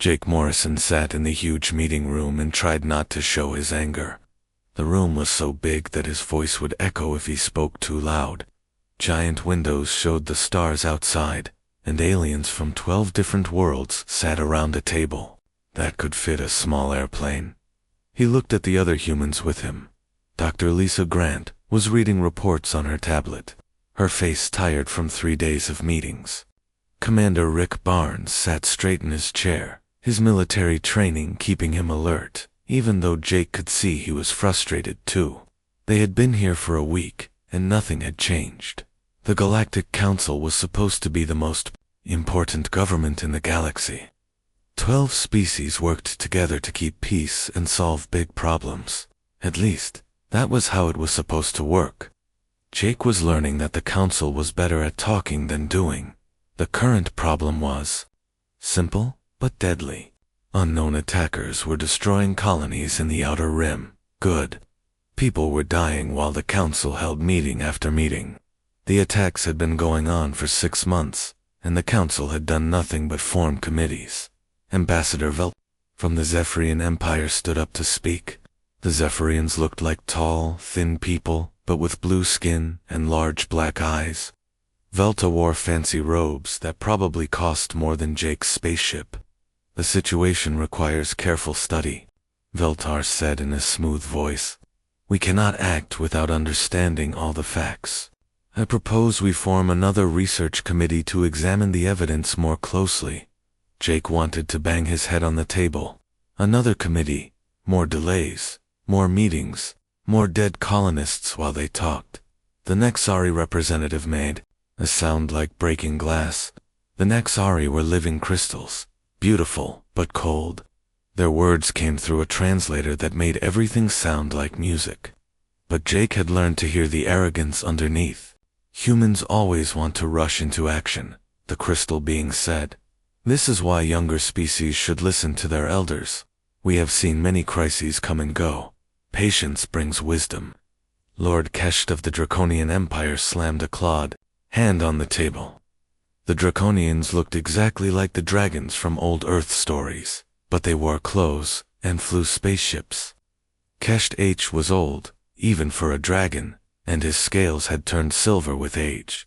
Jake Morrison sat in the huge meeting room and tried not to show his anger. The room was so big that his voice would echo if he spoke too loud. Giant windows showed the stars outside, and aliens from 12 different worlds sat around a table that could fit a small airplane. He looked at the other humans with him. Dr. Lisa Grant was reading reports on her tablet, her face tired from 3 days of meetings. Commander Rick Barnes sat straight in his chair, his military training keeping him alert, even though Jake could see he was frustrated too. They had been here for a week, and nothing had changed. The Galactic Council was supposed to be the most important government in the galaxy. 12 species worked together to keep peace and solve big problems. At least, that was how it was supposed to work. Jake was learning that the Council was better at talking than doing. The current problem was simple but deadly. Unknown attackers were destroying colonies in the Outer Rim. Good. People were dying while the Council held meeting after meeting. The attacks had been going on for 6 months, and the Council had done nothing but form committees. Ambassador Velt from the Zephyrian Empire stood up to speak. The Zephyrians looked like tall, thin people, but with blue skin and large black eyes. Velta wore fancy robes that probably cost more than Jake's spaceship. The situation requires careful study, Veltar said in a smooth voice. We cannot act without understanding all the facts. I propose we form another research committee to examine the evidence more closely. Jake wanted to bang his head on the table. Another committee, more delays, more meetings, more dead colonists while they talked. The Nexari representative made a sound like breaking glass. The Nexari were living crystals, beautiful but cold. Their words came through a translator that made everything sound like music. But Jake had learned to hear the arrogance underneath. Humans always want to rush into action, the crystal being said. This is why younger species should listen to their elders. We have seen many crises come and go. Patience brings wisdom. Lord Kesht of the Draconian Empire slammed a clawed hand on the table. The Draconians looked exactly like the dragons from old Earth stories, but they wore clothes and flew spaceships. Kesht H was old, even for a dragon, and his scales had turned silver with age.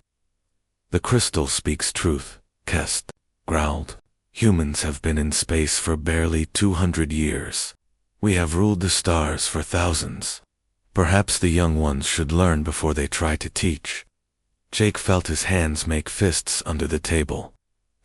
The crystal speaks truth, Kesht growled. Humans have been in space for barely 200 years. We have ruled the stars for thousands. Perhaps the young ones should learn before they try to teach. Jake felt his hands make fists under the table.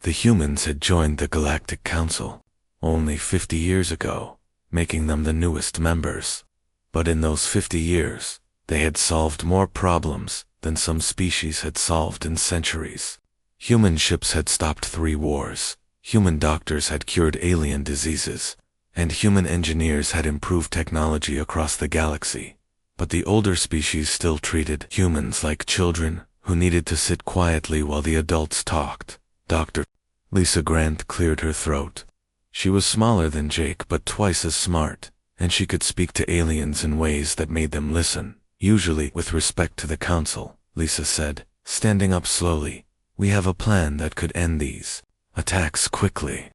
The humans had joined the Galactic Council only 50 years ago, making them the newest members. But in those 50 years, they had solved more problems than some species had solved in centuries. Human ships had stopped 3 wars, human doctors had cured alien diseases, and human engineers had improved technology across the galaxy. But the older species still treated humans like children who needed to sit quietly while the adults talked. Dr. Lisa Grant cleared her throat. She was smaller than Jake but twice as smart, and she could speak to aliens in ways that made them listen. Usually with respect to the Council, Lisa said, standing up slowly. We have a plan that could end these attacks quickly.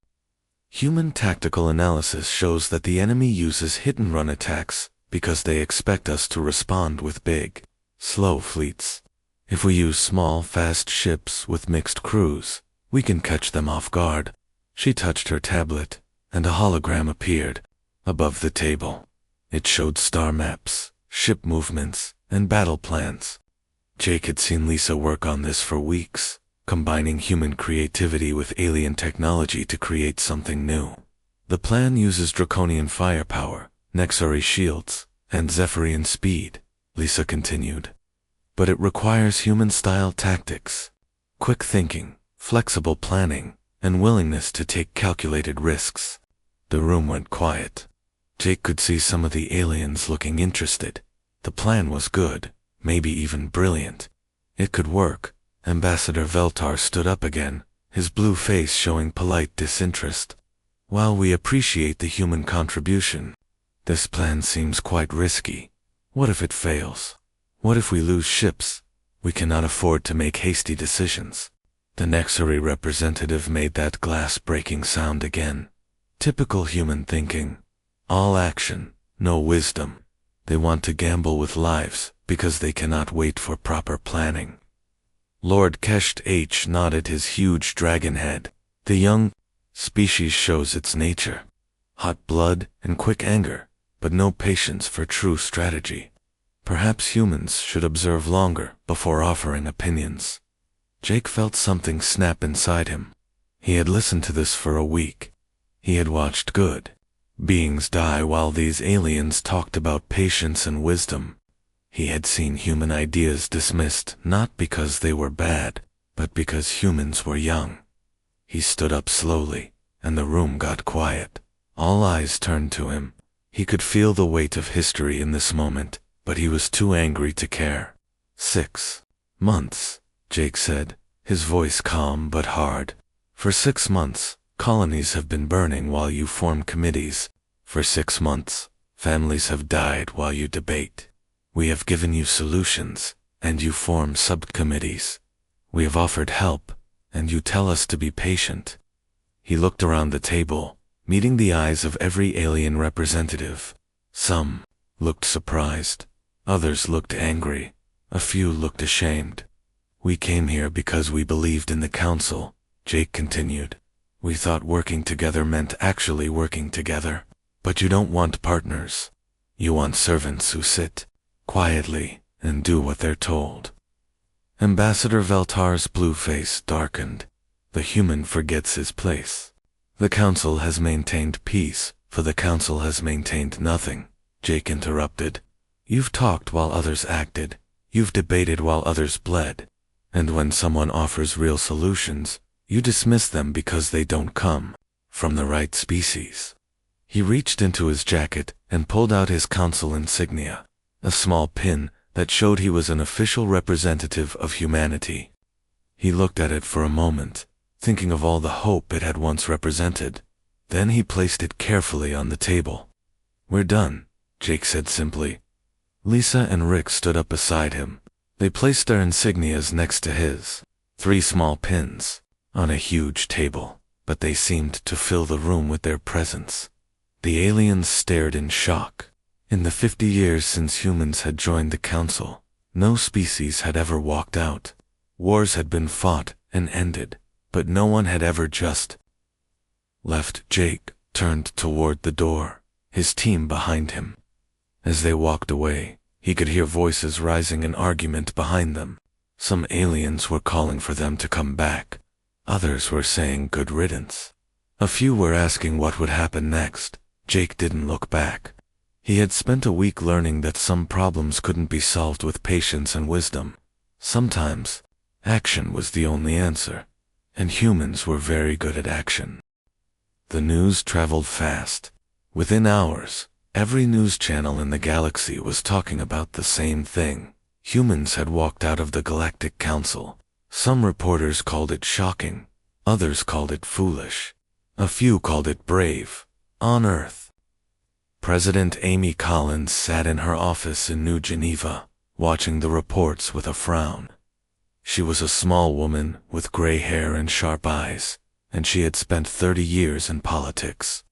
Human tactical analysis shows that the enemy uses hit-and-run attacks because they expect us to respond with big, slow fleets. If we use small, fast ships with mixed crews, we can catch them off guard. She touched her tablet, and a hologram appeared above the table. It showed star maps, ship movements, and battle plans. Jake had seen Lisa work on this for weeks, combining human creativity with alien technology to create something new. The plan uses draconian firepower, Nexari shields, and Zephyrian speed, Lisa continued. But it requires human-style tactics, quick thinking, flexible planning, and willingness to take calculated risks. The room went quiet. Jake could see some of the aliens looking interested. The plan was good, maybe even brilliant. It could work. Ambassador Veltar stood up again, his blue face showing polite disinterest. While we appreciate the human contribution, this plan seems quite risky. What if it fails? What if we lose ships? We cannot afford to make hasty decisions. The Nexari representative made that glass-breaking sound again. Typical human thinking. All action, no wisdom. They want to gamble with lives because they cannot wait for proper planning. Lord Kesht H nodded his huge dragon head. The young species shows its nature. Hot blood and quick anger, but no patience for true strategy. Perhaps humans should observe longer before offering opinions. Jake felt something snap inside him. He had listened to this for a week. He had watched good beings die while these aliens talked about patience and wisdom. He had seen human ideas dismissed not because they were bad, but because humans were young. He stood up slowly, and the room got quiet. All eyes turned to him. He could feel the weight of history in this moment, but he was too angry to care. 6 months, Jake said, his voice calm but hard. For 6 months, colonies have been burning while you form committees. For 6 months, families have died while you debate. We have given you solutions, and you form subcommittees. We have offered help, and you tell us to be patient. He looked around the table, meeting the eyes of every alien representative. Some looked surprised, others looked angry, a few looked ashamed. We came here because we believed in the council, Jake continued. We thought working together meant actually working together. But you don't want partners. You want servants who sit quietly and do what they're told. Ambassador Veltar's blue face darkened. The human forgets his place. The council has maintained peace, for the council has maintained nothing, Jake interrupted. You've talked while others acted. You've debated while others bled. And when someone offers real solutions, you dismiss them because they don't come from the right species. He reached into his jacket and pulled out his council insignia, a small pin that showed he was an official representative of humanity. He looked at it for a moment, thinking of all the hope it had once represented. Then he placed it carefully on the table. We're done, Jake said simply. Lisa and Rick stood up beside him. They placed their insignias next to his. 3 small pins on a huge table, but they seemed to fill the room with their presence. The aliens stared in shock. In the 50 years since humans had joined the council, no species had ever walked out. Wars had been fought and ended, but no one had ever just left. Jake turned toward the door, his team behind him. As they walked away, he could hear voices rising in argument behind them. Some aliens were calling for them to come back. Others were saying good riddance. A few were asking what would happen next. Jake didn't look back. He had spent a week learning that some problems couldn't be solved with patience and wisdom. Sometimes, action was the only answer, and humans were very good at action. The news traveled fast. Within hours, every news channel in the galaxy was talking about the same thing. Humans had walked out of the Galactic Council. Some reporters called it shocking, others called it foolish. A few called it brave. On Earth, President Amy Collins sat in her office in New Geneva, watching the reports with a frown. She was a small woman with gray hair and sharp eyes, and she had spent 30 years in politics.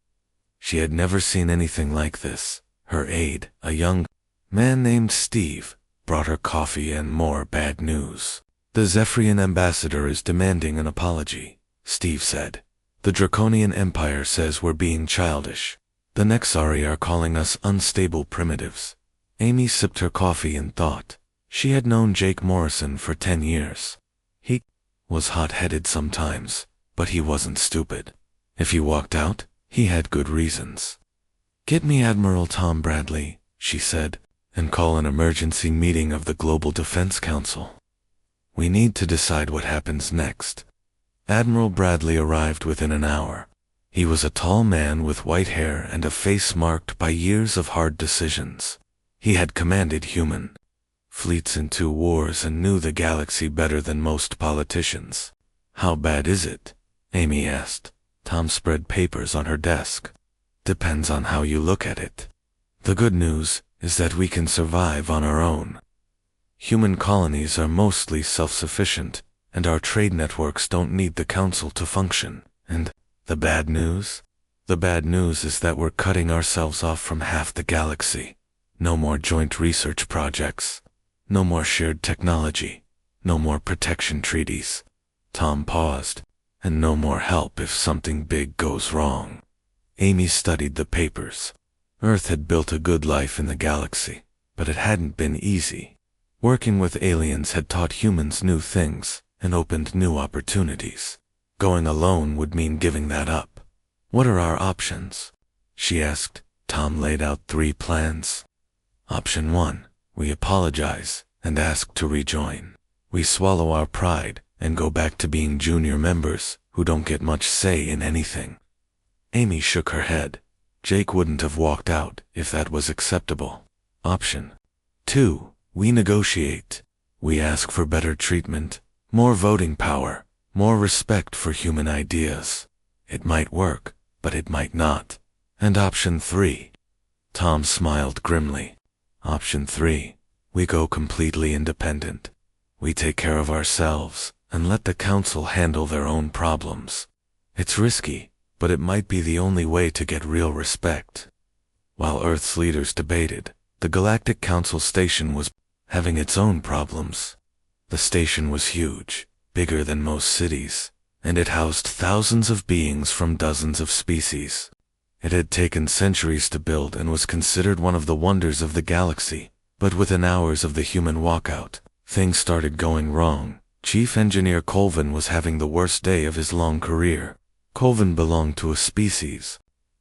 She had never seen anything like this. Her aide, a young man named Steve, brought her coffee and more bad news. The Zephyrian ambassador is demanding an apology, Steve said. The Draconian Empire says we're being childish. The Nexari are calling us unstable primitives. Amy sipped her coffee in thought. She had known Jake Morrison for 10 years. He was hot-headed sometimes, but he wasn't stupid. If he walked out, he had good reasons. Get me Admiral Tom Bradley, she said, and call an emergency meeting of the Global Defense Council. We need to decide what happens next. Admiral Bradley arrived within an hour. He was a tall man with white hair and a face marked by years of hard decisions. He had commanded human fleets in 2 wars and knew the galaxy better than most politicians. How bad is it? Amy asked. Tom spread papers on her desk. Depends on how you look at it. The good news is that we can survive on our own. Human colonies are mostly self-sufficient, and our trade networks don't need the council to function. And the bad news? The bad news is that we're cutting ourselves off from half the galaxy. No more joint research projects. No more shared technology. No more protection treaties. Tom paused. And no more help if something big goes wrong. Amy studied the papers. Earth had built a good life in the galaxy, but it hadn't been easy. Working with aliens had taught humans new things and opened new opportunities. Going alone would mean giving that up. What are our options? She asked. Tom laid out 3 plans. Option 1. We apologize and ask to rejoin. We swallow our pride and go back to being junior members who don't get much say in anything. Amy shook her head. Jake wouldn't have walked out if that was acceptable. Option 2. We negotiate. We ask for better treatment, more voting power, more respect for human ideas. It might work, but it might not. And option 3. Tom smiled grimly. Option 3. We go completely independent. We take care of ourselves and let the council handle their own problems. It's risky, but it might be the only way to get real respect. While Earth's leaders debated, the Galactic Council station was having its own problems. The station was huge, bigger than most cities, and it housed thousands of beings from dozens of species. It had taken centuries to build and was considered one of the wonders of the galaxy, but within hours of the human walkout, things started going wrong. Chief Engineer Colvin was having the worst day of his long career. Colvin belonged to a species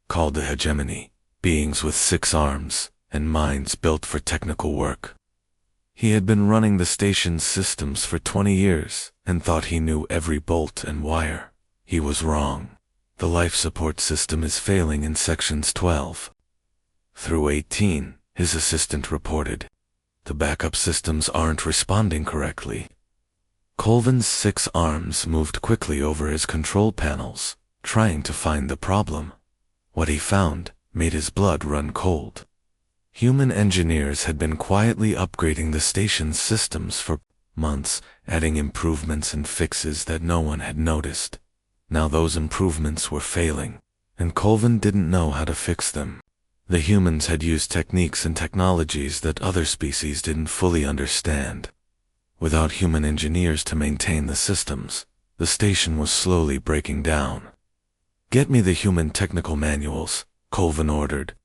called the Hegemony, beings with 6 arms and minds built for technical work. He had been running the station's systems for 20 years and thought he knew every bolt and wire. He was wrong. The life support system is failing in sections 12 through 18, his assistant reported. The backup systems aren't responding correctly. Colvin's 6 arms moved quickly over his control panels, trying to find the problem. What he found made his blood run cold. Human engineers had been quietly upgrading the station's systems for months, adding improvements and fixes that no one had noticed. Now those improvements were failing, and Colvin didn't know how to fix them. The humans had used techniques and technologies that other species didn't fully understand. Without human engineers to maintain the systems, the station was slowly breaking down. "Get me the human technical manuals," Colvin ordered.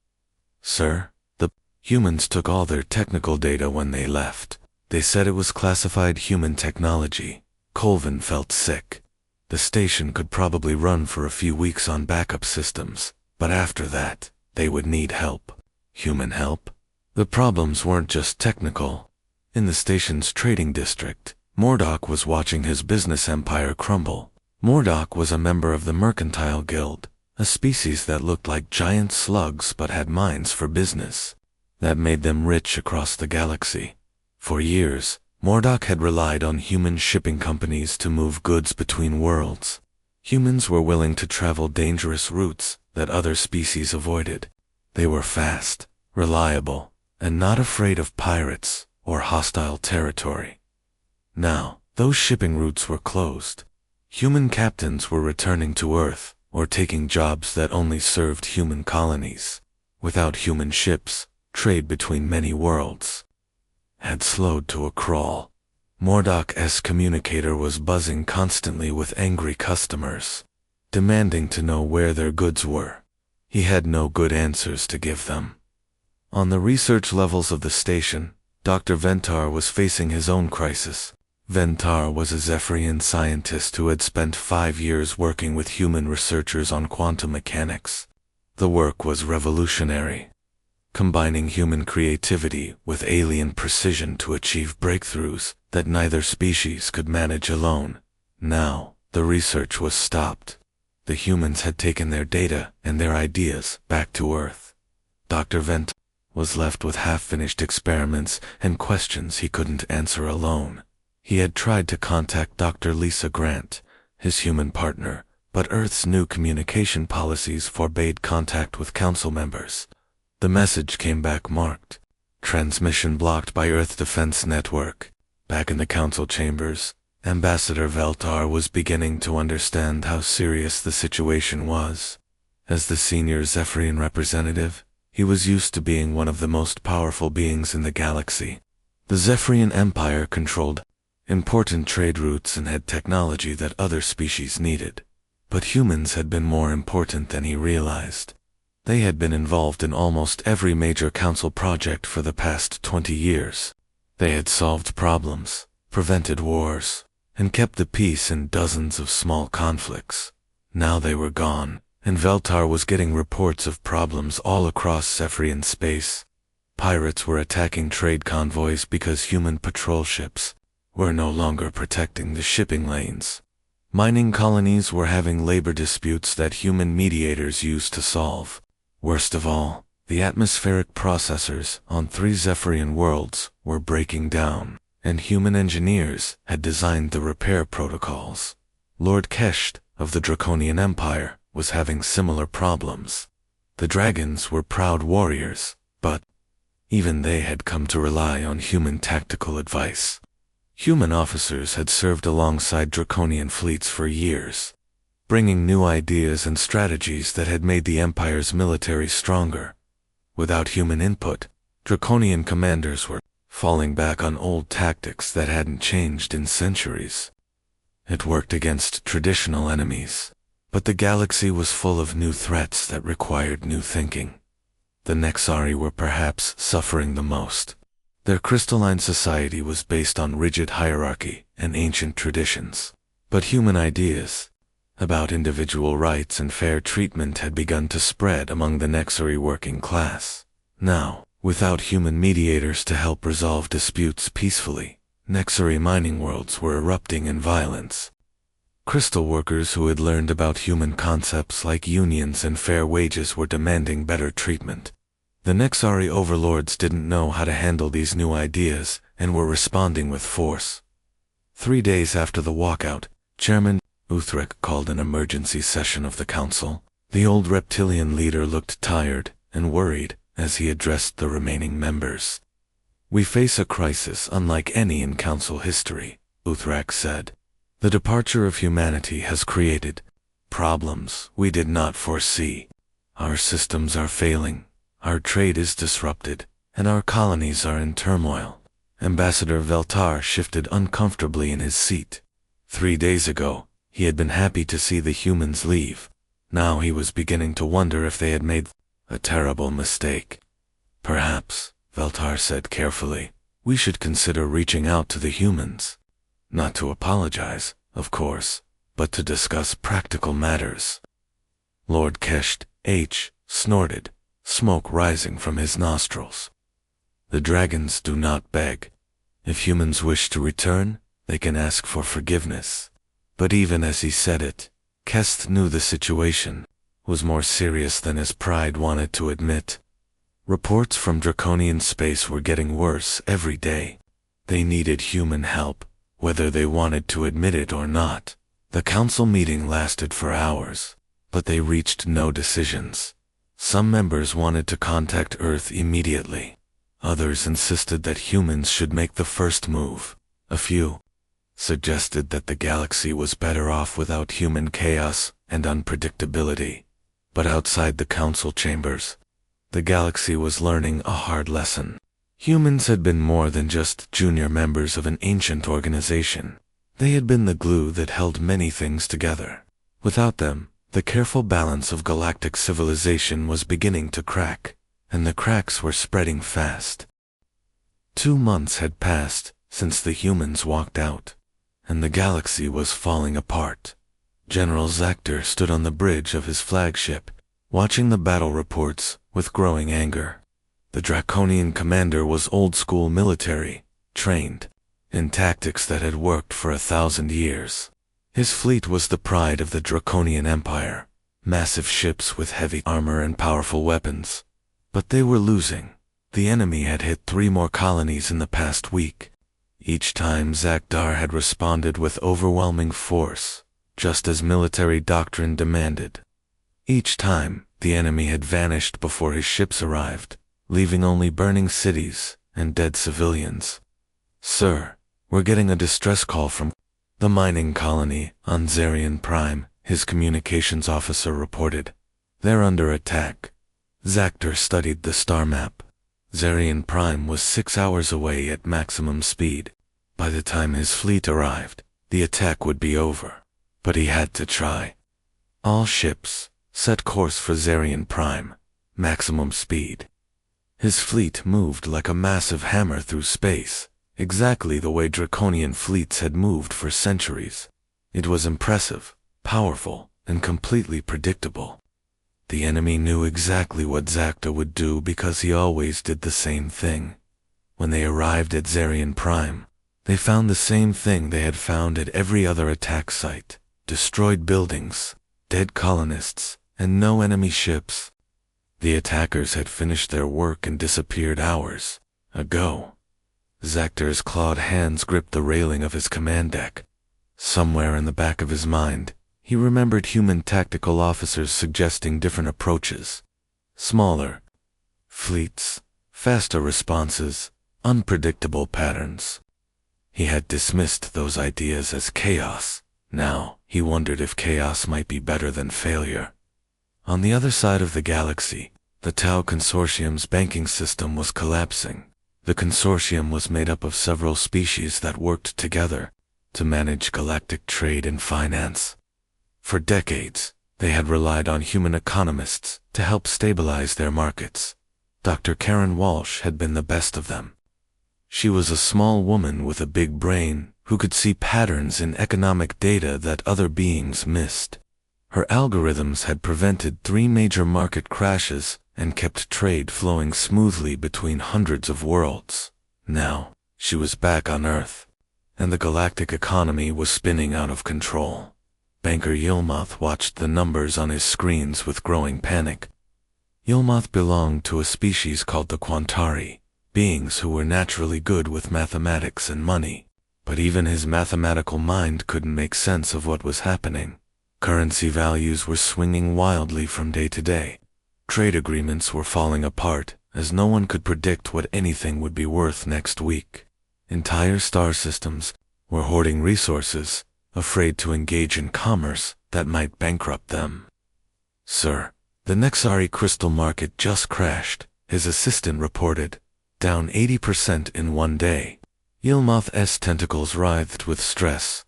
"Sir, the humans took all their technical data when they left. They said it was classified human technology." Colvin felt sick. The station could probably run for a few weeks on backup systems, but after that, they would need help. Human help? The problems weren't just technical. In the station's trading district, Mordock was watching his business empire crumble. Mordock was a member of the Mercantile Guild, a species that looked like giant slugs but had minds for business. That made them rich across the galaxy. For years, Mordock had relied on human shipping companies to move goods between worlds. Humans were willing to travel dangerous routes that other species avoided. They were fast, reliable, and not afraid of pirates or hostile territory. Now, those shipping routes were closed. Human captains were returning to Earth or taking jobs that only served human colonies. Without human ships, trade between many worlds had slowed to a crawl. Mordock's communicator was buzzing constantly with angry customers, demanding to know where their goods were. He had no good answers to give them. On the research levels of the station, Dr. Ventar was facing his own crisis. Ventar was a Zephyrian scientist who had spent 5 years working with human researchers on quantum mechanics. The work was revolutionary, combining human creativity with alien precision to achieve breakthroughs that neither species could manage alone. Now, the research was stopped. The humans had taken their data and their ideas back to Earth. Dr. Ventar was left with half-finished experiments and questions he couldn't answer alone. He had tried to contact Dr. Lisa Grant, his human partner, but Earth's new communication policies forbade contact with council members. The message came back marked, "Transmission blocked by Earth Defense Network." Back in the council chambers, Ambassador Veltar was beginning to understand how serious the situation was. As the senior Zephyrian representative, he was used to being one of the most powerful beings in the galaxy. The Zephyrian Empire controlled important trade routes and had technology that other species needed. But humans had been more important than he realized. They had been involved in almost every major council project for the past 20 years. They had solved problems, prevented wars, and kept the peace in dozens of small conflicts. Now they were gone, and Veltar was getting reports of problems all across Zephyrian space. Pirates were attacking trade convoys because human patrol ships were no longer protecting the shipping lanes. Mining colonies were having labor disputes that human mediators used to solve. Worst of all, the atmospheric processors on 3 Zephyrian worlds were breaking down, and human engineers had designed the repair protocols. Lord Kesht of the Draconian Empire was having similar problems. The dragons were proud warriors, but even they had come to rely on human tactical advice. Human officers had served alongside Draconian fleets for years, bringing new ideas and strategies that had made the Empire's military stronger. Without human input, Draconian commanders were falling back on old tactics that hadn't changed in centuries. It worked against traditional enemies, but the galaxy was full of new threats that required new thinking. The Nexari were perhaps suffering the most. Their crystalline society was based on rigid hierarchy and ancient traditions, but human ideas about individual rights and fair treatment had begun to spread among the Nexari working class. Now, without human mediators to help resolve disputes peacefully, Nexari mining worlds were erupting in violence. Crystal workers who had learned about human concepts like unions and fair wages were demanding better treatment. The Nexari overlords didn't know how to handle these new ideas and were responding with force. 3 days after the walkout, Chairman Uthrek called an emergency session of the council. The old reptilian leader looked tired and worried as he addressed the remaining members. "We face a crisis unlike any in council history," Uthrek said. "The departure of humanity has created problems we did not foresee. Our systems are failing, our trade is disrupted, and our colonies are in turmoil." Ambassador Veltar shifted uncomfortably in his seat. 3 days ago, he had been happy to see the humans leave. Now he was beginning to wonder if they had made a terrible mistake. "Perhaps," Veltar said carefully, "we should consider reaching out to the humans. Not to apologize, of course, but to discuss practical matters." Lord Kesht snorted, smoke rising from his nostrils. "The dragons do not beg. If humans wish to return, they can ask for forgiveness." But even as he said it, Kest knew the situation was more serious than his pride wanted to admit. Reports from Draconian space were getting worse every day. They needed human help, whether they wanted to admit it or not. The council meeting lasted for hours, but they reached no decisions. Some members wanted to contact Earth immediately. Others insisted that humans should make the first move. A few suggested that the galaxy was better off without human chaos and unpredictability. But outside the council chambers, the galaxy was learning a hard lesson. Humans had been more than just junior members of an ancient organization. They had been the glue that held many things together. Without them, the careful balance of galactic civilization was beginning to crack, and the cracks were spreading fast. 2 months had passed since the humans walked out, and the galaxy was falling apart. General Zactor stood on the bridge of his flagship, watching the battle reports with growing anger. The Draconian commander was old-school military, trained in tactics that had worked for 1,000 years. His fleet was the pride of the Draconian Empire, massive ships with heavy armor and powerful weapons. But they were losing. The enemy had hit 3 more colonies in the past week. Each time Zakdar had responded with overwhelming force, just as military doctrine demanded. Each time, the enemy had vanished before his ships arrived, leaving only burning cities and dead civilians. "Sir, we're getting a distress call from the mining colony on Zarian Prime," his communications officer reported. They're under attack. Zactor studied the star map. Zarian Prime was 6 hours away at maximum speed. By the time his fleet arrived, the attack would be over. But he had to try. All ships, set course for Zarian Prime, maximum speed. His fleet moved like a massive hammer through space, exactly the way Draconian fleets had moved for centuries. It was impressive, powerful, and completely predictable. The enemy knew exactly what Zactor would do because he always did the same thing. When they arrived at Zarian Prime, they found the same thing they had found at every other attack site: destroyed buildings, dead colonists, and no enemy ships. The attackers had finished their work and disappeared hours ago. Zactor's clawed hands gripped the railing of his command deck. Somewhere in the back of his mind, he remembered human tactical officers suggesting different approaches. Smaller fleets, faster responses, unpredictable patterns. He had dismissed those ideas as chaos. Now, he wondered if chaos might be better than failure. On the other side of the galaxy, the Tau Consortium's banking system was collapsing. The consortium was made up of several species that worked together to manage galactic trade and finance. For decades, they had relied on human economists to help stabilize their markets. Dr. Karen Walsh had been the best of them. She was a small woman with a big brain who could see patterns in economic data that other beings missed. Her algorithms had prevented 3 major market crashes and kept trade flowing smoothly between hundreds of worlds. Now, she was back on Earth, and the galactic economy was spinning out of control. Banker Yilmoth watched the numbers on his screens with growing panic. Yilmoth belonged to a species called the Quantari, beings who were naturally good with mathematics and money. But even his mathematical mind couldn't make sense of what was happening. Currency values were swinging wildly from day to day. Trade agreements were falling apart, as no one could predict what anything would be worth next week. Entire star systems were hoarding resources, afraid to engage in commerce that might bankrupt them. "Sir, the Nexari crystal market just crashed," his assistant reported, down 80% in one day. Yilmoth's tentacles writhed with stress.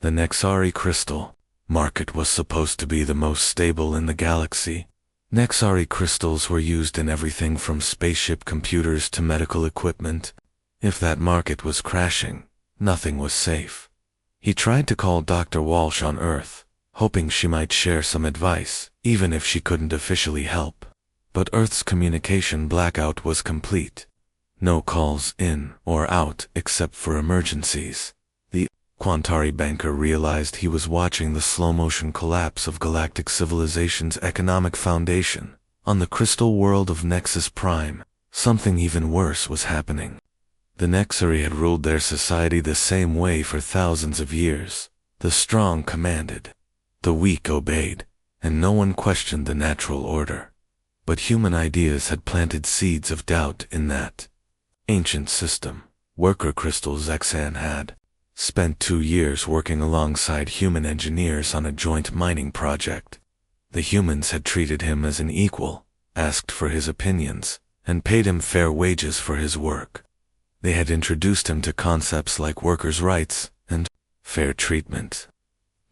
The Nexari crystal market was supposed to be the most stable in the galaxy. Nexari crystals were used in everything from spaceship computers to medical equipment. If that market was crashing, nothing was safe. He tried to call Dr. Walsh on Earth, hoping she might share some advice, even if she couldn't officially help. But Earth's communication blackout was complete. No calls in or out except for emergencies. The Quantari banker realized he was watching the slow-motion collapse of galactic civilization's economic foundation. On the crystal world of Nexus Prime, something even worse was happening. The Nexari had ruled their society the same way for thousands of years. The strong commanded, the weak obeyed, and no one questioned the natural order. But human ideas had planted seeds of doubt in that ancient system. Worker crystals Zexan had spent 2 years working alongside human engineers on a joint mining project. The humans had treated him as an equal, asked for his opinions, and paid him fair wages for his work. They had introduced him to concepts like workers' rights and fair treatment.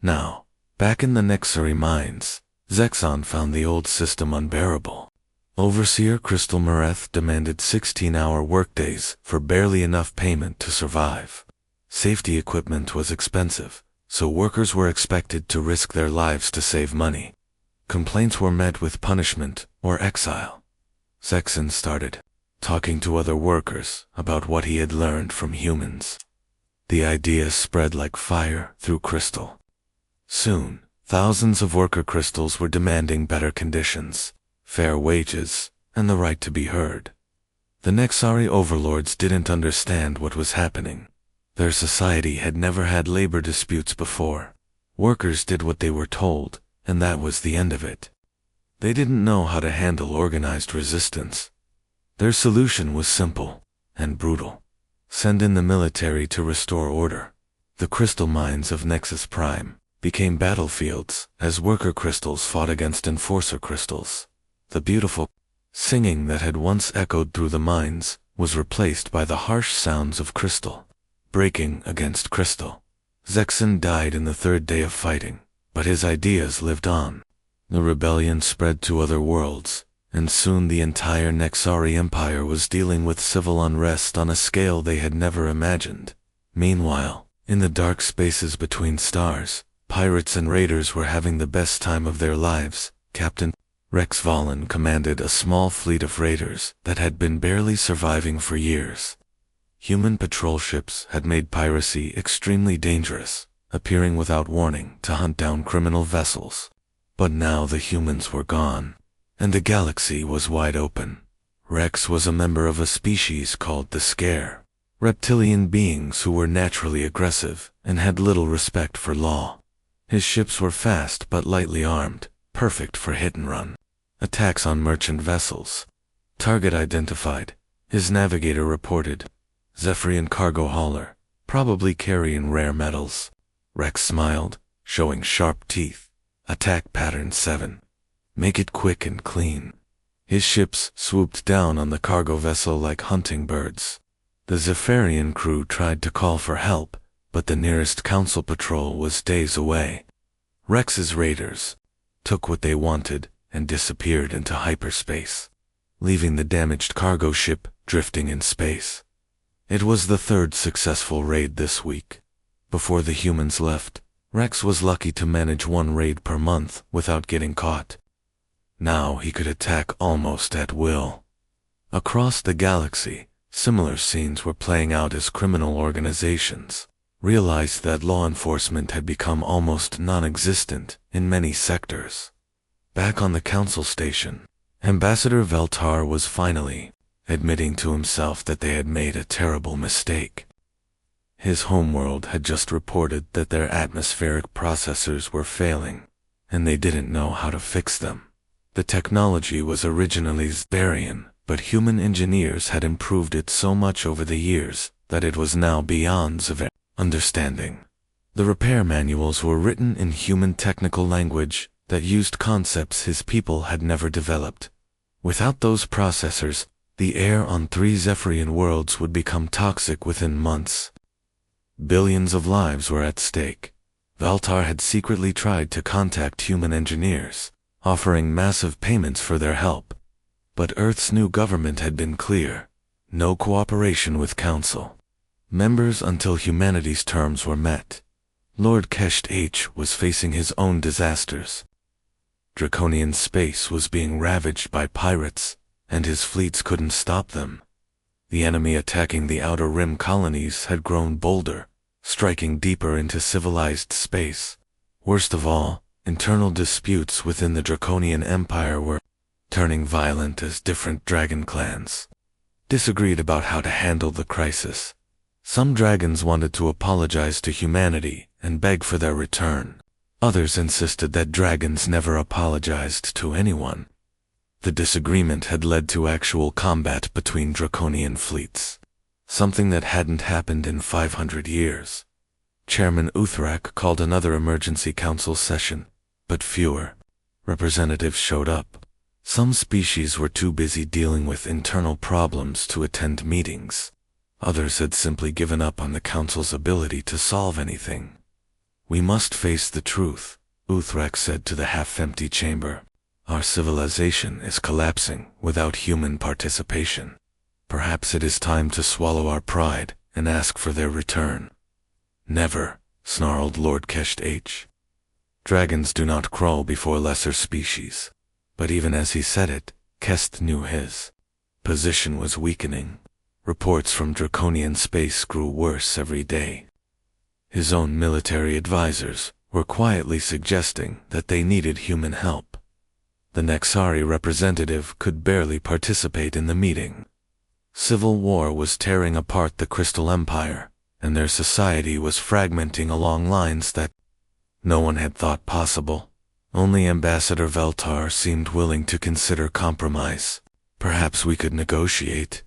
Now, back in the Nexari mines, Zexon found the old system unbearable. Overseer Crystal Mareth demanded 16-hour workdays for barely enough payment to survive. Safety equipment was expensive, so workers were expected to risk their lives to save money. Complaints were met with punishment or exile. Zexon started talking to other workers about what he had learned from humans. The idea spread like fire through Crystal. Soon, thousands of worker crystals were demanding better conditions, fair wages, and the right to be heard. The Nexari overlords didn't understand what was happening. Their society had never had labor disputes before. Workers did what they were told, and that was the end of it. They didn't know how to handle organized resistance. Their solution was simple and brutal. Send in the military to restore order. The crystal mines of Nexus Prime became battlefields as worker crystals fought against enforcer crystals. The beautiful singing that had once echoed through the mines was replaced by the harsh sounds of crystal breaking against crystal. Zexon died in the third day of fighting, but his ideas lived on. The rebellion spread to other worlds, and soon the entire Nexari Empire was dealing with civil unrest on a scale they had never imagined. Meanwhile, in the dark spaces between stars, pirates and raiders were having the best time of their lives. Captain Rex Valen commanded a small fleet of raiders that had been barely surviving for years. Human patrol ships had made piracy extremely dangerous, appearing without warning to hunt down criminal vessels. But now the humans were gone, and the galaxy was wide open. Rex was a member of a species called the Scare, reptilian beings who were naturally aggressive and had little respect for law. His ships were fast but lightly armed, perfect for hit-and-run attacks on merchant vessels. Target identified, his navigator reported. Zephyrian cargo hauler, probably carrying rare metals. Rex smiled, showing sharp teeth. Attack pattern 7. Make it quick and clean. His ships swooped down on the cargo vessel like hunting birds. The Zephyrian crew tried to call for help, but the nearest council patrol was days away. Rex's raiders took what they wanted and disappeared into hyperspace, leaving the damaged cargo ship drifting in space. It was the third successful raid this week. Before the humans left, Rex was lucky to manage one raid per month without getting caught. Now he could attack almost at will. Across the galaxy, similar scenes were playing out as criminal organizations realized that law enforcement had become almost non-existent in many sectors. Back on the council station, Ambassador Veltar was finally admitting to himself that they had made a terrible mistake. His homeworld had just reported that their atmospheric processors were failing, and they didn't know how to fix them. The technology was originally Zbarian, but human engineers had improved it so much over the years that it was now beyond Zbarian understanding. The repair manuals were written in human technical language that used concepts his people had never developed. Without those processors, the air on 3 Zephyrian worlds would become toxic within months. Billions of lives were at stake. Veltar had secretly tried to contact human engineers, offering massive payments for their help. But Earth's new government had been clear: no cooperation with Council members until humanity's terms were met. Lord Kesht H was facing his own disasters. Draconian space was being ravaged by pirates, and his fleets couldn't stop them. The enemy attacking the Outer Rim colonies had grown bolder, striking deeper into civilized space. Worst of all, internal disputes within the Draconian Empire were turning violent as different dragon clans disagreed about how to handle the crisis. Some dragons wanted to apologize to humanity and beg for their return. Others insisted that dragons never apologized to anyone. The disagreement had led to actual combat between Draconian fleets, something that hadn't happened in 500 years. Chairman Uthrak called another emergency council session, but fewer representatives showed up. Some species were too busy dealing with internal problems to attend meetings. Others had simply given up on the council's ability to solve anything. "We must face the truth," Uthrak said to the half-empty chamber. "Our civilization is collapsing without human participation. Perhaps it is time to swallow our pride and ask for their return." "Never," snarled Lord Kesht H. "Dragons do not crawl before lesser species." But even as he said it, Kest knew his position was weakening. Reports from Draconian space grew worse every day. His own military advisors were quietly suggesting that they needed human help. The Nexari representative could barely participate in the meeting. Civil war was tearing apart the Crystal Empire, and their society was fragmenting along lines that no one had thought possible. Only Ambassador Veltar seemed willing to consider compromise. "Perhaps we could negotiate.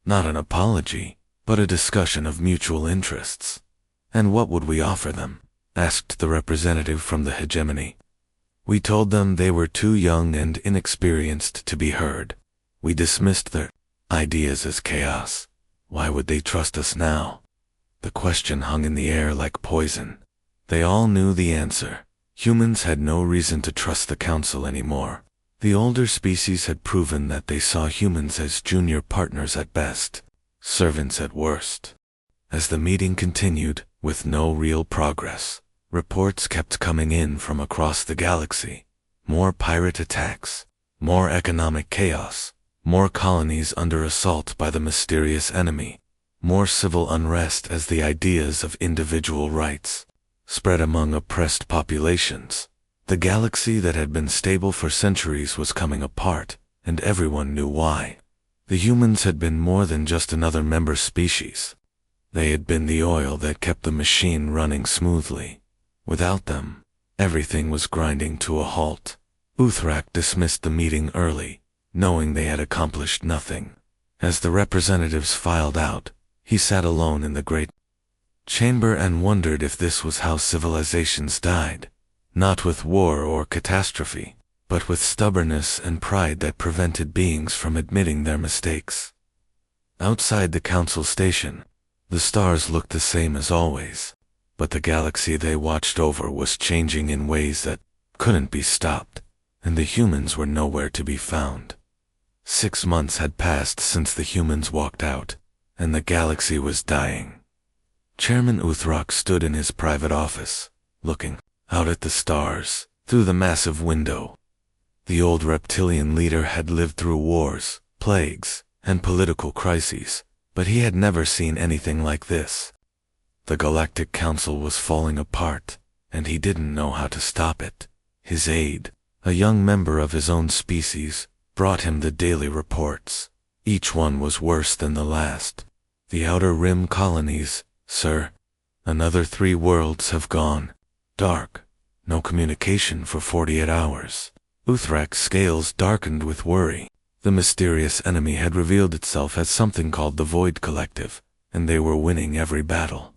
Not an apology, but a discussion of mutual interests." "And what would we offer them?" asked the representative from the hegemony. We told them they were too young and inexperienced to be heard. We dismissed their ideas as chaos. Why would they trust us now? The question hung in the air like poison. They all knew the answer. Humans had no reason to trust the council anymore. The older species had proven that they saw humans as junior partners at best, servants at worst. As the meeting continued, with no real progress, reports kept coming in from across the galaxy. More pirate attacks, more economic chaos, more colonies under assault by the mysterious enemy, more civil unrest as the ideas of individual rights spread among oppressed populations. The galaxy that had been stable for centuries was coming apart, and everyone knew why. The humans had been more than just another member species. They had been the oil that kept the machine running smoothly. Without them, everything was grinding to a halt. Uthrak dismissed the meeting early, knowing they had accomplished nothing. As the representatives filed out, he sat alone in the great chamber and wondered if this was how civilizations died. Not with war or catastrophe, but with stubbornness and pride that prevented beings from admitting their mistakes. Outside the council station, the stars looked the same as always, but the galaxy they watched over was changing in ways that couldn't be stopped, and the humans were nowhere to be found. 6 months had passed since the humans walked out, and the galaxy was dying. Chairman Uthrak stood in his private office, looking out at the stars, through the massive window. The old reptilian leader had lived through wars, plagues, and political crises, but he had never seen anything like this. The Galactic Council was falling apart, and he didn't know how to stop it. His aide, a young member of his own species, brought him the daily reports. Each one was worse than the last. The Outer Rim colonies, sir. Another 3 worlds have gone dark. No communication for 48 hours. Uthrak's scales darkened with worry. The mysterious enemy had revealed itself as something called the Void Collective, and they were winning every battle.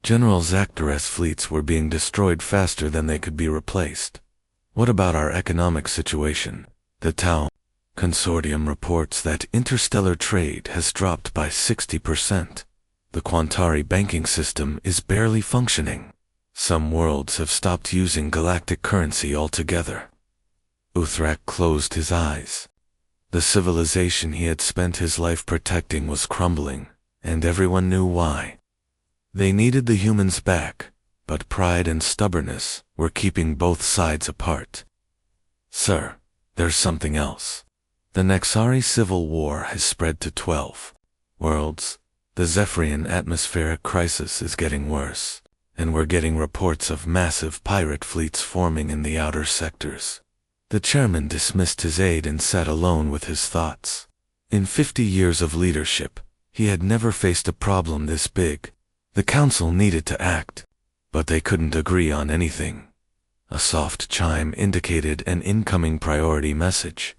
General Zaktares' fleets were being destroyed faster than they could be replaced. What about our economic situation? The Tau Consortium reports that interstellar trade has dropped by 60%. The Quantari banking system is barely functioning. Some worlds have stopped using galactic currency altogether. Uthrak closed his eyes. The civilization he had spent his life protecting was crumbling, and everyone knew why. They needed the humans back, but pride and stubbornness were keeping both sides apart. Sir, there's something else. The Nexari civil war has spread to 12 worlds. The Zephyrian atmospheric crisis is getting worse, and we're getting reports of massive pirate fleets forming in the outer sectors. The chairman dismissed his aide and sat alone with his thoughts. In 50 years of leadership, he had never faced a problem this big. The council needed to act, but they couldn't agree on anything. A soft chime indicated an incoming priority message.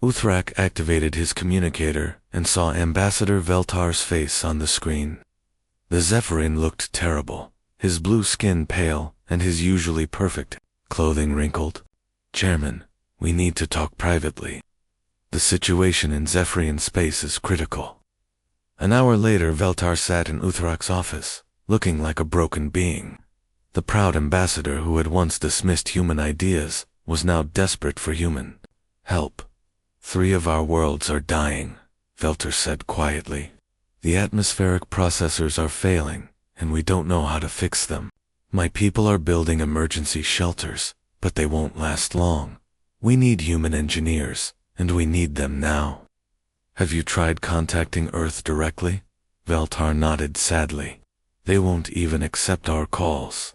Uthrak activated his communicator and saw Ambassador Veltar's face on the screen. The Zephyrin looked terrible, his blue skin pale and his usually perfect clothing wrinkled. Chairman, we need to talk privately. The situation in Zephyrian space is critical. An hour later, Veltar sat in Uthrak's office, looking like a broken being. The proud ambassador who had once dismissed human ideas was now desperate for human help. 3 of our worlds are dying, Veltar said quietly. The atmospheric processors are failing, and we don't know how to fix them. My people are building emergency shelters, but they won't last long. We need human engineers, and we need them now. Have you tried contacting Earth directly? Veltar nodded sadly. They won't even accept our calls.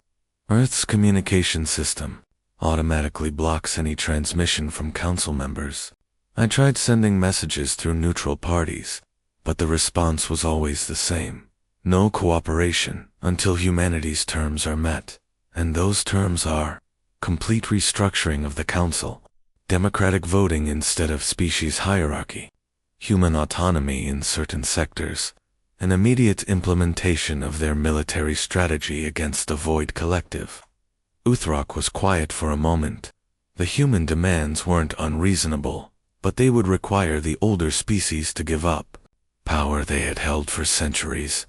Earth's communication system automatically blocks any transmission from council members. I tried sending messages through neutral parties, but the response was always the same. No cooperation until humanity's terms are met, and those terms are complete restructuring of the council, democratic voting instead of species hierarchy, human autonomy in certain sectors, and immediate implementation of their military strategy against the Void Collective. Uthrak was quiet for a moment. The human demands weren't unreasonable, but they would require the older species to give up power they had held for centuries.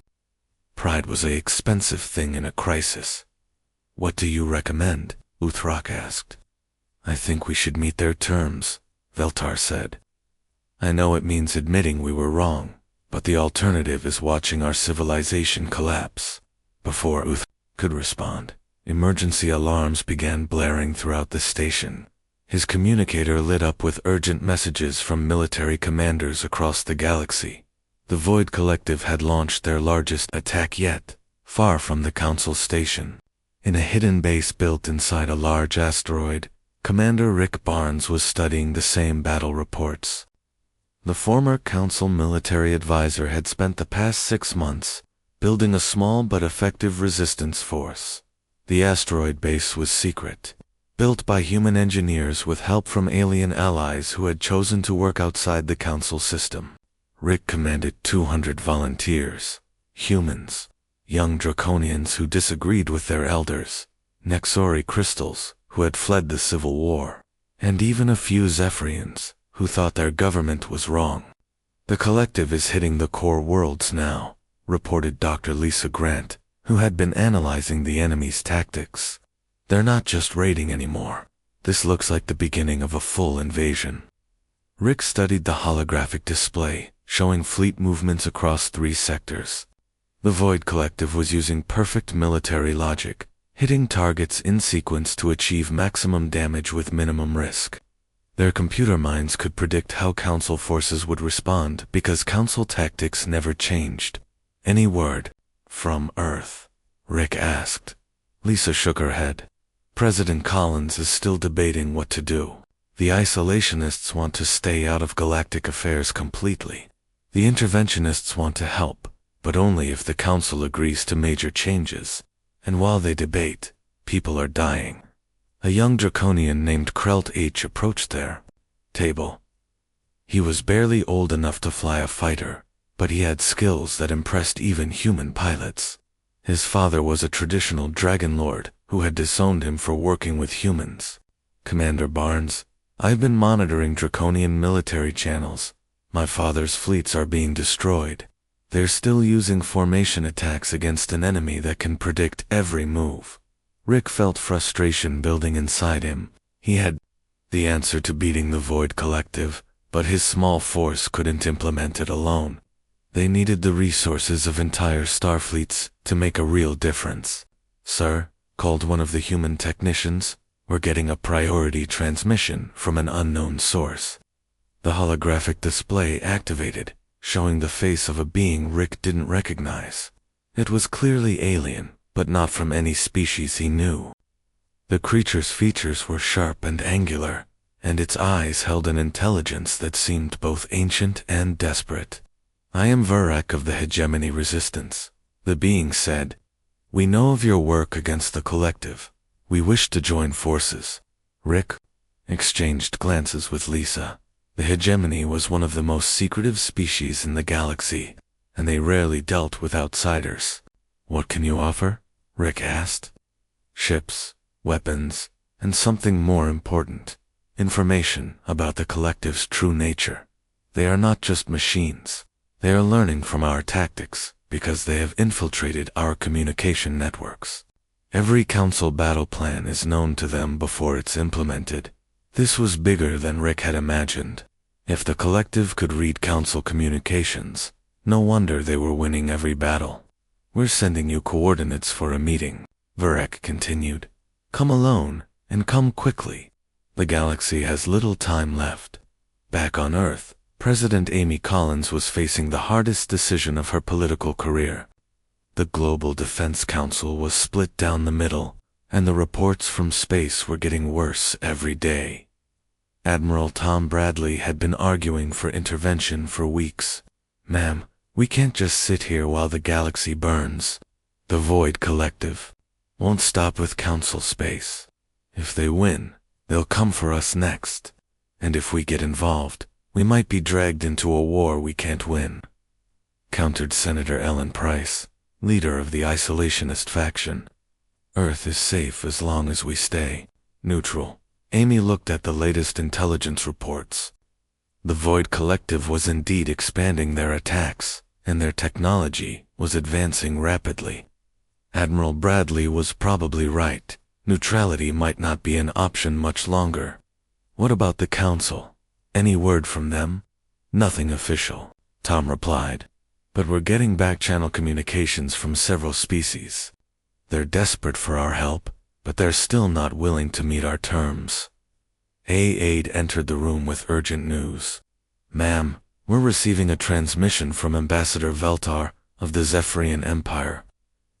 Pride was an expensive thing in a crisis. "What do you recommend?" Uthrak asked. "I think we should meet their terms," Veltar said. "I know it means admitting we were wrong, but the alternative is watching our civilization collapse." Before Uthrak could respond, emergency alarms began blaring throughout the station. His communicator lit up with urgent messages from military commanders across the galaxy. The Void Collective had launched their largest attack yet, far from the Council station. In a hidden base built inside a large asteroid, Commander Rick Barnes was studying the same battle reports. The former Council military advisor had spent the past 6 months building a small but effective resistance force. The asteroid base was secret, built by human engineers with help from alien allies who had chosen to work outside the Council system. Rick commanded 200 volunteers, humans, young Draconians who disagreed with their elders, Nexori crystals who had fled the Civil War, and even a few Zephyrians who thought their government was wrong. "The collective is hitting the core worlds now," reported Dr. Lisa Grant, who had been analyzing the enemy's tactics. "They're not just raiding anymore. This looks like the beginning of a full invasion." Rick studied the holographic display, showing fleet movements across 3 sectors. The Void Collective was using perfect military logic, hitting targets in sequence to achieve maximum damage with minimum risk. Their computer minds could predict how Council forces would respond because Council tactics never changed. "Any word from Earth?" Rick asked. Lisa shook her head. "President Collins is still debating what to do. The isolationists want to stay out of galactic affairs completely. The interventionists want to help, but only if the Council agrees to major changes. And while they debate, people are dying." A young Draconian named Krelt H approached their table. He was barely old enough to fly a fighter, but he had skills that impressed even human pilots. His father was a traditional Dragon Lord who had disowned him for working with humans. "Commander Barnes, I've been monitoring Draconian military channels. My father's fleets are being destroyed. They're still using formation attacks against an enemy that can predict every move." Rick felt frustration building inside him. He had the answer to beating the Void Collective, but his small force couldn't implement it alone. They needed the resources of entire starfleets to make a real difference. "Sir," called one of the human technicians, "we're getting a priority transmission from an unknown source." The holographic display activated, showing the face of a being Rick didn't recognize. It was clearly alien, but not from any species he knew. The creature's features were sharp and angular, and its eyes held an intelligence that seemed both ancient and desperate. "I am Vurak of the Hegemony Resistance," the being said. "We know of your work against the collective. We wish to join forces." Rick exchanged glances with Lisa. The Hegemony was one of the most secretive species in the galaxy, and they rarely dealt with outsiders. "What can you offer?" Rick asked. "Ships, weapons, and something more important, information about the collective's true nature. They are not just machines. They are learning from our tactics because they have infiltrated our communication networks. Every Council battle plan is known to them before it's implemented." This was bigger than Rick had imagined. If the collective could read Council communications, no wonder they were winning every battle. "We're sending you coordinates for a meeting," Vurak continued. "Come alone, and come quickly. The galaxy has little time left." Back on Earth, President Amy Collins was facing the hardest decision of her political career. The Global Defense Council was split down the middle, and the reports from space were getting worse every day. Admiral Tom Bradley had been arguing for intervention for weeks. "Ma'am, we can't just sit here while the galaxy burns. The Void Collective won't stop with Council space. If they win, they'll come for us next. And if we get involved, we might be dragged into a war we can't win," countered Senator Ellen Price, leader of the isolationist faction. Earth is safe as long as we stay neutral. Amy looked at the latest intelligence reports. The Void Collective was indeed expanding their attacks, and their technology was advancing rapidly. Admiral Bradley was probably right. Neutrality might not be an option much longer. What about the Council? Any word from them? Nothing official, Tom replied. But we're getting back-channel communications from several species. They're desperate for our help, but they're still not willing to meet our terms. A aide entered the room with urgent news. Ma'am, we're receiving a transmission from Ambassador Veltar of the Zephyrian Empire.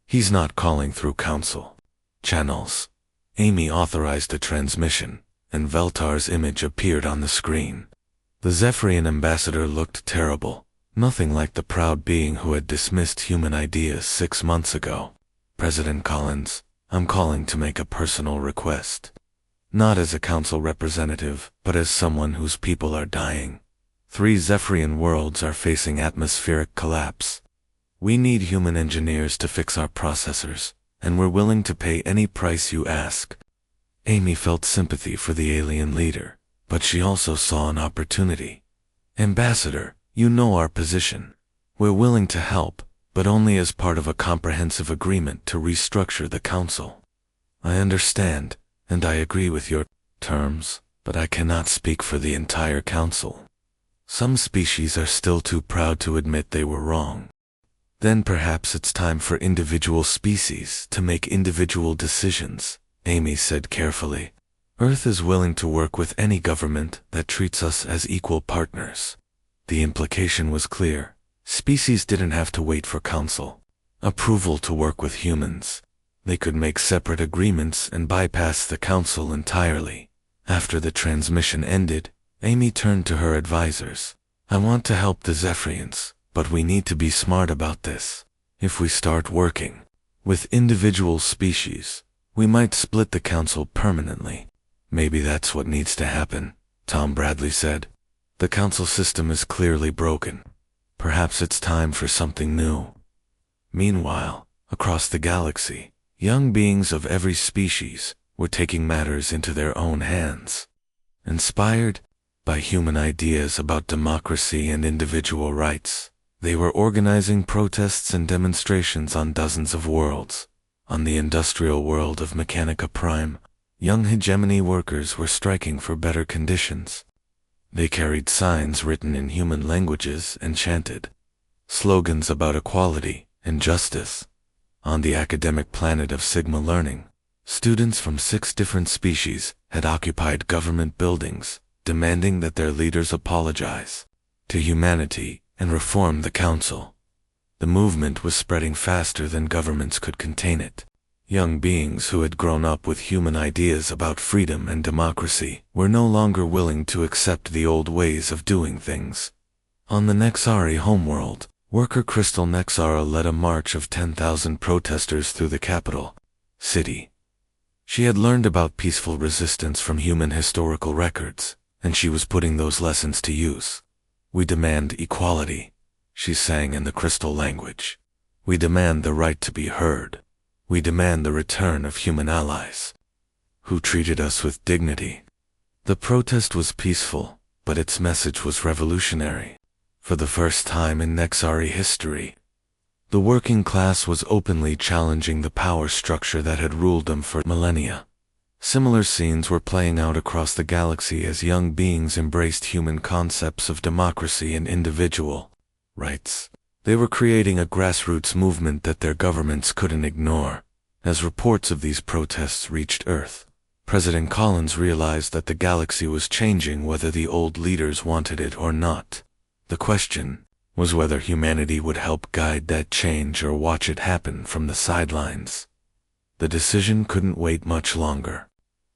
He's not calling through Council channels. Amy authorized a transmission, and Veltar's image appeared on the screen. The Zephyrian ambassador looked terrible, nothing like the proud being who had dismissed human ideas 6 months ago. President Collins, I'm calling to make a personal request. Not as a council representative, but as someone whose people are dying. 3 Zephyrian worlds are facing atmospheric collapse. We need human engineers to fix our processors, and we're willing to pay any price you ask. Amy felt sympathy for the alien leader, but she also saw an opportunity. Ambassador, you know our position. We're willing to help, but only as part of a comprehensive agreement to restructure the council. I understand, and I agree with your terms, but I cannot speak for the entire council. Some species are still too proud to admit they were wrong. Then perhaps it's time for individual species to make individual decisions, Amy said carefully. Earth is willing to work with any government that treats us as equal partners. The implication was clear. Species didn't have to wait for council approval to work with humans. They could make separate agreements and bypass the council entirely. After the transmission ended, Amy turned to her advisors. I want to help the Zephyrians, but we need to be smart about this. If we start working with individual species, we might split the council permanently. Maybe that's what needs to happen, Tom Bradley said. The council system is clearly broken. Perhaps it's time for something new. Meanwhile, across the galaxy, young beings of every species were taking matters into their own hands. Inspired by human ideas about democracy and individual rights, they were organizing protests and demonstrations on dozens of worlds. On the industrial world of Mechanica Prime, young hegemony workers were striking for better conditions. They carried signs written in human languages and chanted slogans about equality and justice. On the academic planet of Sigma Learning, students from 6 different species had occupied government buildings, demanding that their leaders apologize to humanity and reform the council. The movement was spreading faster than governments could contain it. Young beings who had grown up with human ideas about freedom and democracy were no longer willing to accept the old ways of doing things. On the Nexari homeworld, worker Crystal Nexara led a march of 10,000 protesters through the capital city. She had learned about peaceful resistance from human historical records, and she was putting those lessons to use. We demand equality, she sang in the crystal language. We demand the right to be heard. We demand the return of human allies who treated us with dignity. The protest was peaceful, but its message was revolutionary. For the first time in Nexari history, the working class was openly challenging the power structure that had ruled them for millennia. Similar scenes were playing out across the galaxy as young beings embraced human concepts of democracy and individual rights. They were creating a grassroots movement that their governments couldn't ignore. As reports of these protests reached Earth, President Collins realized that the galaxy was changing whether the old leaders wanted it or not. The question was whether humanity would help guide that change or watch it happen from the sidelines. The decision couldn't wait much longer.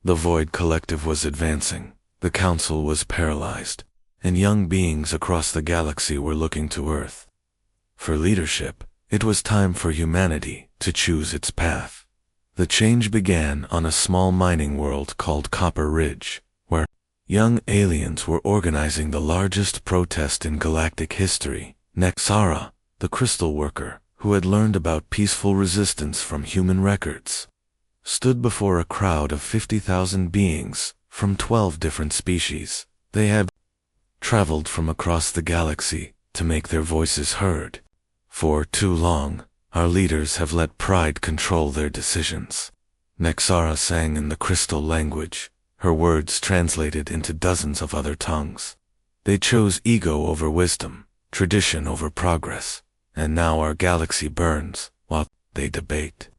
The Void Collective was advancing, the Council was paralyzed, and young beings across the galaxy were looking to Earth. For leadership, it was time for humanity to choose its path. The change began on a small mining world called Copper Ridge, where young aliens were organizing the largest protest in galactic history. Nexara, the crystal worker, who had learned about peaceful resistance from human records, stood before a crowd of 50,000 beings from 12 different species. They had traveled from across the galaxy to make their voices heard. For too long, our leaders have let pride control their decisions. Nexara sang in the crystal language, her words translated into dozens of other tongues. They chose ego over wisdom, tradition over progress, and now our galaxy burns while they debate.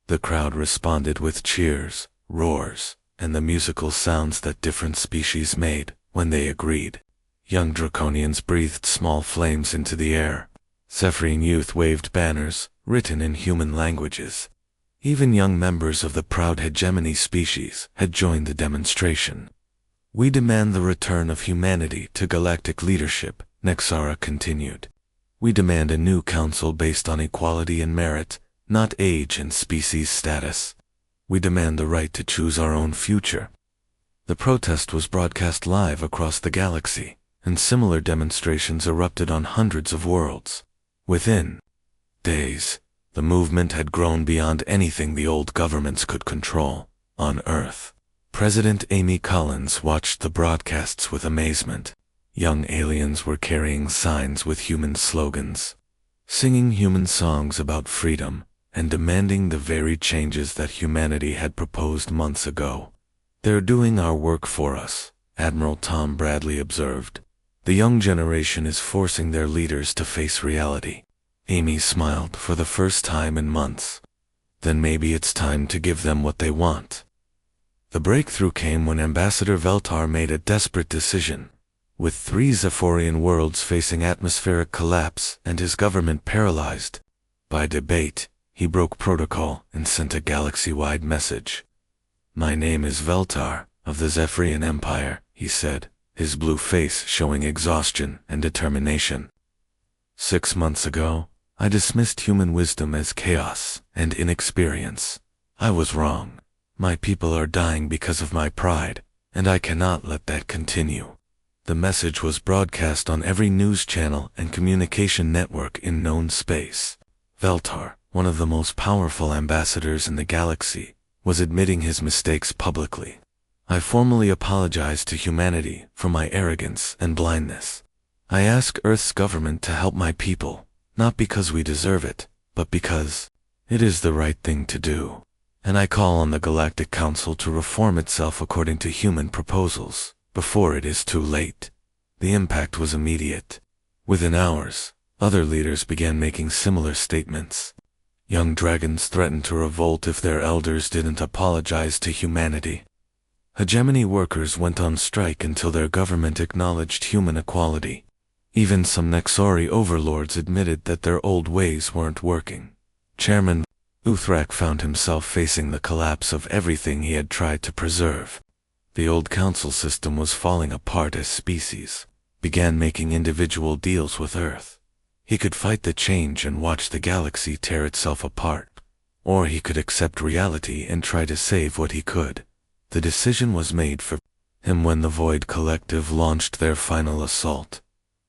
The crowd responded with cheers, roars, and the musical sounds that different species made when they agreed. Young draconians breathed small flames into the air. Zephyrian youth waved banners, written in human languages. Even young members of the proud hegemony species had joined the demonstration. We demand the return of humanity to galactic leadership, Nexara continued. We demand a new council based on equality and merit, not age and species status. We demand the right to choose our own future. The protest was broadcast live across the galaxy, and similar demonstrations erupted on hundreds of worlds. Within days, the movement had grown beyond anything the old governments could control. On Earth, President Amy Collins watched the broadcasts with amazement. Young aliens were carrying signs with human slogans, singing human songs about freedom, and demanding the very changes that humanity had proposed months ago. "They're doing our work for us," Admiral Tom Bradley observed. "The young generation is forcing their leaders to face reality." Amy smiled for the first time in months. "Then maybe it's time to give them what they want." The breakthrough came when Ambassador Veltar made a desperate decision. With 3 Zephyrian worlds facing atmospheric collapse and his government paralyzed by debate, he broke protocol and sent a galaxy-wide message. "My name is Veltar, of the Zephyrian Empire," he said, his blue face showing exhaustion and determination. "6 months ago, I dismissed human wisdom as chaos and inexperience. I was wrong. My people are dying because of my pride, and I cannot let that continue." The message was broadcast on every news channel and communication network in known space. Veltar, one of the most powerful ambassadors in the galaxy, was admitting his mistakes publicly. "I formally apologize to humanity for my arrogance and blindness. I ask Earth's government to help my people, not because we deserve it, but because it is the right thing to do. And I call on the Galactic Council to reform itself according to human proposals, before it is too late." The impact was immediate. Within hours, other leaders began making similar statements. Young dragons threatened to revolt if their elders didn't apologize to humanity. Hegemony workers went on strike until their government acknowledged human equality. Even some Nexari overlords admitted that their old ways weren't working. Chairman Uthrak found himself facing the collapse of everything he had tried to preserve. The old council system was falling apart as species began making individual deals with Earth. He could fight the change and watch the galaxy tear itself apart, or he could accept reality and try to save what he could. The decision was made for him when the Void Collective launched their final assault.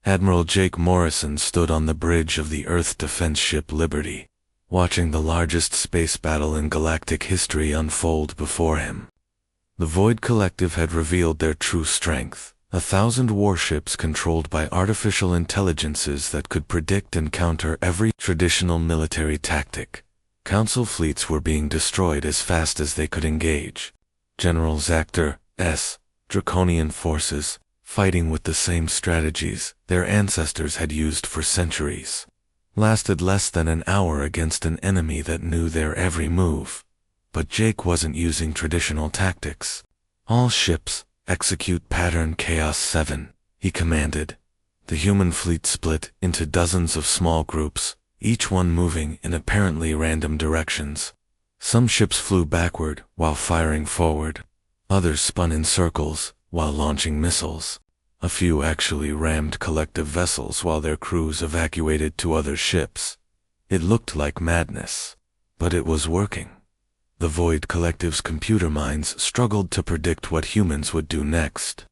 Admiral Jake Morrison stood on the bridge of the Earth defense ship Liberty, watching the largest space battle in galactic history unfold before him. The Void Collective had revealed their true strength, 1,000 warships controlled by artificial intelligences that could predict and counter every traditional military tactic. Council fleets were being destroyed as fast as they could engage. General Zactor Draconian forces, fighting with the same strategies their ancestors had used for centuries, lasted less than an hour against an enemy that knew their every move. But Jake wasn't using traditional tactics. "All ships, execute pattern Chaos 7, he commanded. The human fleet split into dozens of small groups, each one moving in apparently random directions. Some ships flew backward while firing forward. Others spun in circles while launching missiles. A few actually rammed collective vessels while their crews evacuated to other ships. It looked like madness, but it was working. The Void Collective's computer minds struggled to predict what humans would do next,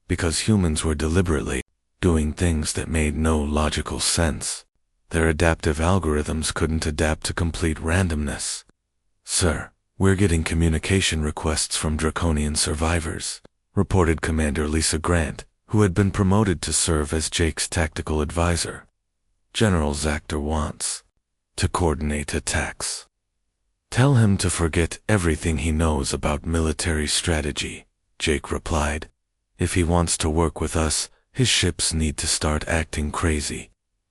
because humans were deliberately doing things that made no logical sense. Their adaptive algorithms couldn't adapt to complete randomness. "Sir," "We're getting communication requests from Draconian survivors," reported Commander Lisa Grant, who had been promoted to serve as Jake's tactical advisor. "General Zactor wants to coordinate attacks. Tell him to forget everything he knows about military strategy," Jake replied. "If he wants to work with us, his ships need to start acting crazy."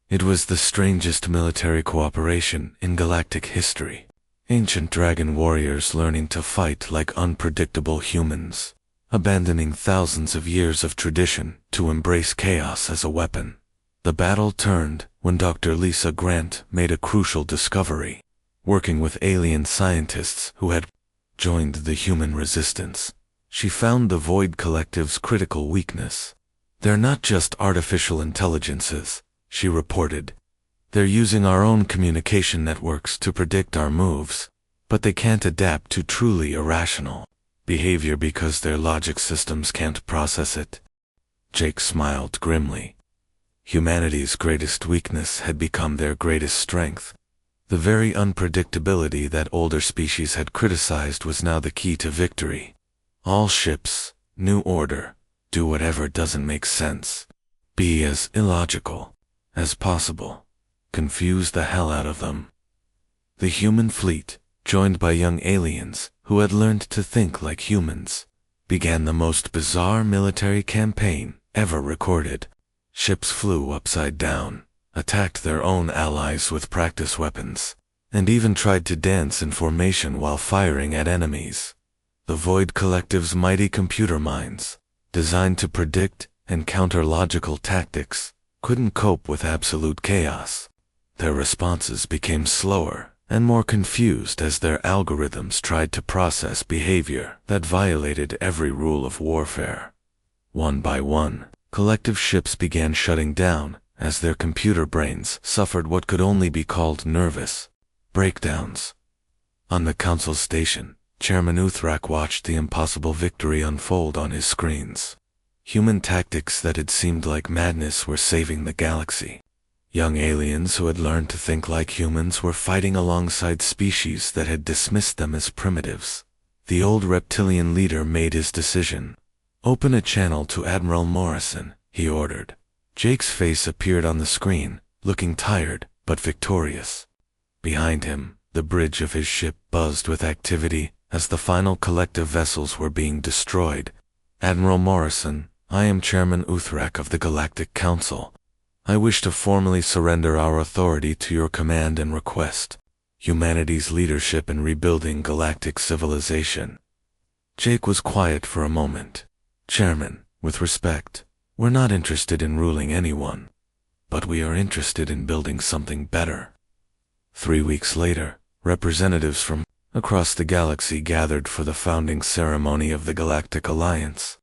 It was the strangest military cooperation in galactic history. Ancient dragon warriors learning to fight like unpredictable humans, abandoning thousands of years of tradition to embrace chaos as a weapon. The battle turned when Dr. Lisa Grant made a crucial discovery. Working with alien scientists who had joined the human resistance, she found the Void Collective's critical weakness. "They're not just artificial intelligences," she reported. "They're using our own communication networks to predict our moves, but they can't adapt to truly irrational behavior because their logic systems can't process it." Jake smiled grimly. Humanity's greatest weakness had become their greatest strength. The very unpredictability that older species had criticized was now the key to victory. All ships, new order, do whatever doesn't make sense. Be as illogical as possible. Confuse the hell out of them. The human fleet, joined by young aliens who had learned to think like humans, began the most bizarre military campaign ever recorded. Ships flew upside down, attacked their own allies with practice weapons, and even tried to dance in formation while firing at enemies. The Void Collective's mighty computer minds, designed to predict and counter logical tactics, couldn't cope with absolute chaos. Their responses became slower and more confused as their algorithms tried to process behavior that violated every rule of warfare. One by one, collective ships began shutting down as their computer brains suffered what could only be called nervous breakdowns. On the council station, Chairman Uthrak watched the impossible victory unfold on his screens. Human tactics that had seemed like madness were saving the galaxy. Young aliens who had learned to think like humans were fighting alongside species that had dismissed them as primitives. The old reptilian leader made his decision. "Open a channel to Admiral Morrison," he ordered. Jake's face appeared on the screen, looking tired but victorious. Behind him, the bridge of his ship buzzed with activity as the final collective vessels were being destroyed. "Admiral Morrison, I am Chairman Uthrak of the Galactic Council. I wish to formally surrender our authority to your command and request humanity's leadership in rebuilding galactic civilization." Jake was quiet for a moment. "Chairman, with respect, we're not interested in ruling anyone, but we are interested in building something better." 3 weeks later, representatives from across the galaxy gathered for the founding ceremony of the Galactic Alliance.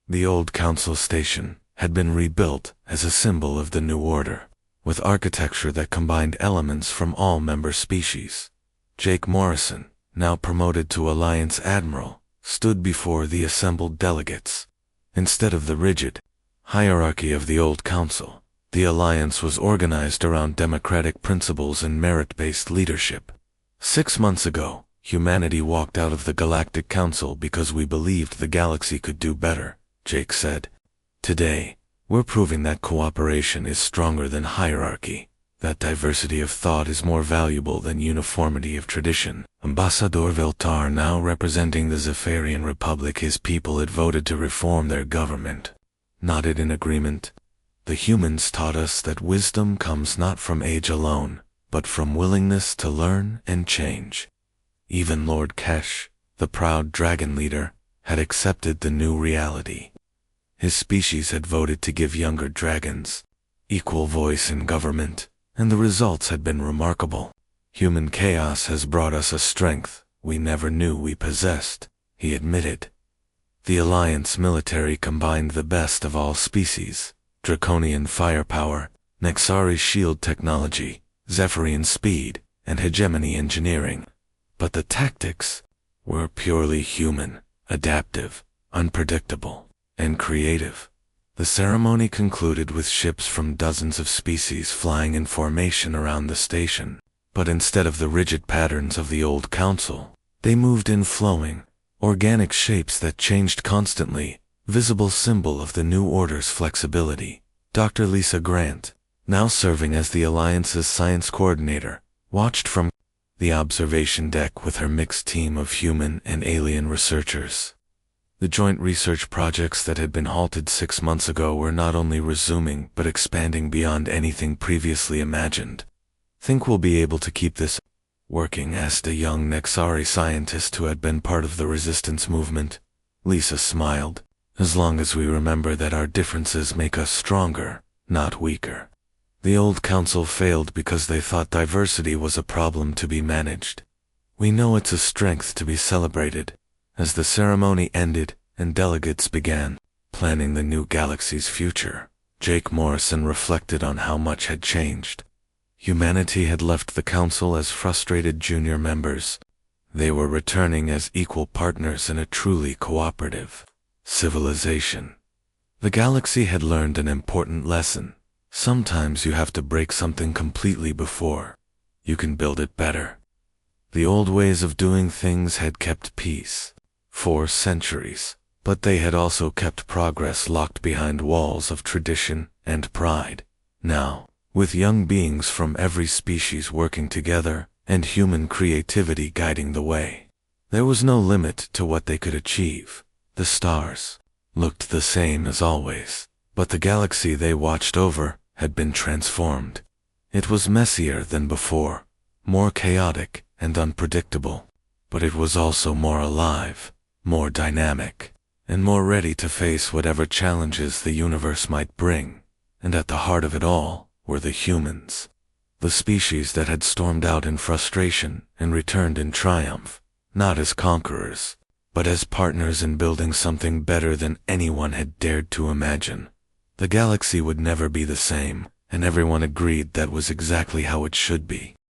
The old council station had been rebuilt as a symbol of the new order, with architecture that combined elements from all member species. Jake Morrison, now promoted to Alliance Admiral, stood before the assembled delegates. Instead of the rigid hierarchy of the old council, the Alliance was organized around democratic principles and merit-based leadership. 6 months ago, humanity walked out of the Galactic Council because we believed the galaxy could do better, Jake said. Today, we're proving that cooperation is stronger than hierarchy, that diversity of thought is more valuable than uniformity of tradition. Ambassador Veltar, now representing the Zephyrian Republic, his people had voted to reform their government, nodded in agreement. The humans taught us that wisdom comes not from age alone, but from willingness to learn and change. Even Lord Kesh, the proud dragon leader, had accepted the new reality. His species had voted to give younger dragons equal voice in government, and the results had been remarkable. "Human chaos has brought us a strength we never knew we possessed," he admitted. The Alliance military combined the best of all species: draconian firepower, Nexari shield technology, Zephyrian speed, and hegemony engineering. But the tactics were purely human, adaptive, unpredictable, and creative. The ceremony concluded with ships from dozens of species flying in formation around the station. But instead of the rigid patterns of the old council, They moved in flowing, organic shapes that changed constantly, visible symbol of the new order's flexibility. Dr. Lisa Grant, now serving as the Alliance's science coordinator, watched from the observation deck with her mixed team of human and alien researchers. The joint research projects that had been halted 6 months ago were not only resuming but expanding beyond anything previously imagined. "Think we'll be able to keep this working?" asked a young Nexari scientist who had been part of the resistance movement. Lisa smiled. "As long as we remember that our differences make us stronger, not weaker. The old council failed because they thought diversity was a problem to be managed. We know it's a strength to be celebrated." As the ceremony ended and delegates began planning the new galaxy's future, Jake Morrison reflected on how much had changed. Humanity had left the council as frustrated junior members. They were returning as equal partners in a truly cooperative civilization. The galaxy had learned an important lesson. Sometimes you have to break something completely before you can build it better. The old ways of doing things had kept peace for centuries, but they had also kept progress locked behind walls of tradition and pride. Now, with young beings from every species working together and human creativity guiding the way, there was no limit to what they could achieve. The stars looked the same as always, but the galaxy they watched over had been transformed. It was messier than before, more chaotic and unpredictable, but it was also more alive, more dynamic, and more ready to face whatever challenges the universe might bring. And at the heart of it all were the humans, the species that had stormed out in frustration and returned in triumph, not as conquerors, but as partners in building something better than anyone had dared to imagine. The galaxy would never be the same, and everyone agreed that was exactly how it should be.